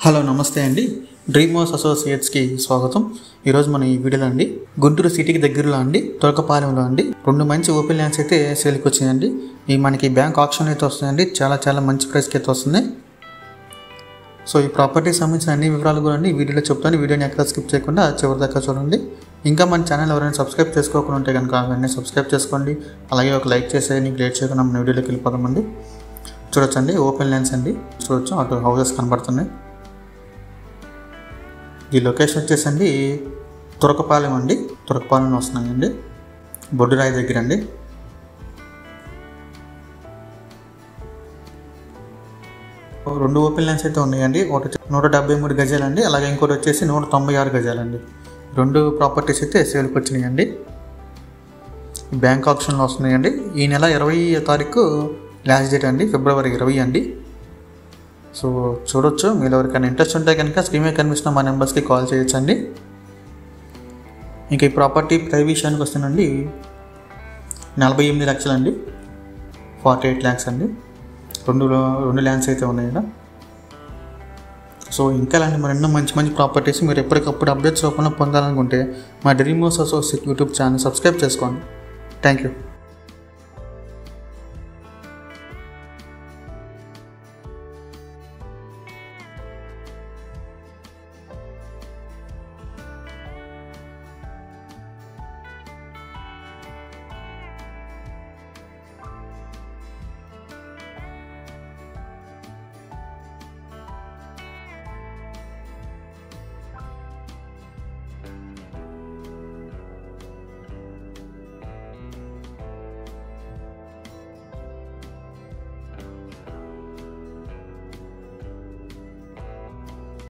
Hello నమస్తే అండి. Dream house అసోసియేట్స్కి స్వాగతం. ఈరోజు మనం ఈ వీడియోలో అండి గుంటూరు సిటీకి దగ్గరలో అండి తురకపాలెంలో అండి 2 మంచి ఓపెన్ ల్యాండ్స్ అయితే సేల్కి వచ్చినాయండి. ఈ మనకి బ్యాంక్ ఆప్షన్ అయితే వస్తుందండి. చాలా మంచి ప్రైస్కి అయితే వస్తుంది. సో ఈ ప్రాపర్టీకి సంబంధించిన అన్ని వివరాలు కూడా అండి ఈ వీడియోలో చెప్తాను. వీడియోని ఎక్కడ స్కిప్ చేయకుండా చివరి దాకా చూడండి. ఇంకా మన ఛానల్ ఎవరైనా సబ్స్క్రైబ్ చేసుకోకుండా ఉంటే కనుక వెంటనే సబ్స్క్రైబ్ చేసుకోండి. అలాగే ఒక లైక్ చేసేది లేట్ చేయకుండా మన వీడియోలోకి వెళ్ళిపోదామండి. చూడొచ్చండి ఓపెన్ ల్యాండ్స్ అండి. చూడొచ్చు అటు హౌసెస్ కనబడుతున్నాయి. ఈ లొకేషన్ వచ్చేసండి తురకపాలెం అండి. తురకపాలెం వస్తున్నాయండి, బొడ్డురాయి దగ్గర అండి. రెండు ఓపెన్ ల్యాండ్స్ అయితే ఉన్నాయండి. ఒకటి 173 గజాలండి, అలాగే ఇంకోటి వచ్చేసి 196 గజాలండి. 2 ప్రాపర్టీస్ అయితే సేల్కి వచ్చినాయండి. బ్యాంక్ ఆప్షన్లో వస్తున్నాయండి. ఈ నెల 20వ తారీఖు లాస్ట్ డేట్ అండి, ఫిబ్రవరి 20 అండి. సో చూడొచ్చు. మీరు ఎవరికైనా ఇంట్రెస్ట్ ఉంటే కనుక స్క్రీన్ మీద కనిపిస్తున్న మా నెంబర్స్కి కాల్ చేయొచ్చండి. ఇంకా ఈ ప్రాపర్టీ ప్రైస్ విషయానికి వస్తేనండి 48 లక్షలండి, 48 ల్యాక్స్ అండి. రెండు ల్యాండ్స్ అయితే ఉన్నాయి కదా. సో ఇంకా ఇలాంటి మరెన్నో మంచి ప్రాపర్టీస్ మీరు ఎప్పటికప్పుడు అప్డేట్స్ రూపంలో పొందాలనుకుంటే మా Dream House Associate YouTube channel subscribe చేసుకోండి. Thank you.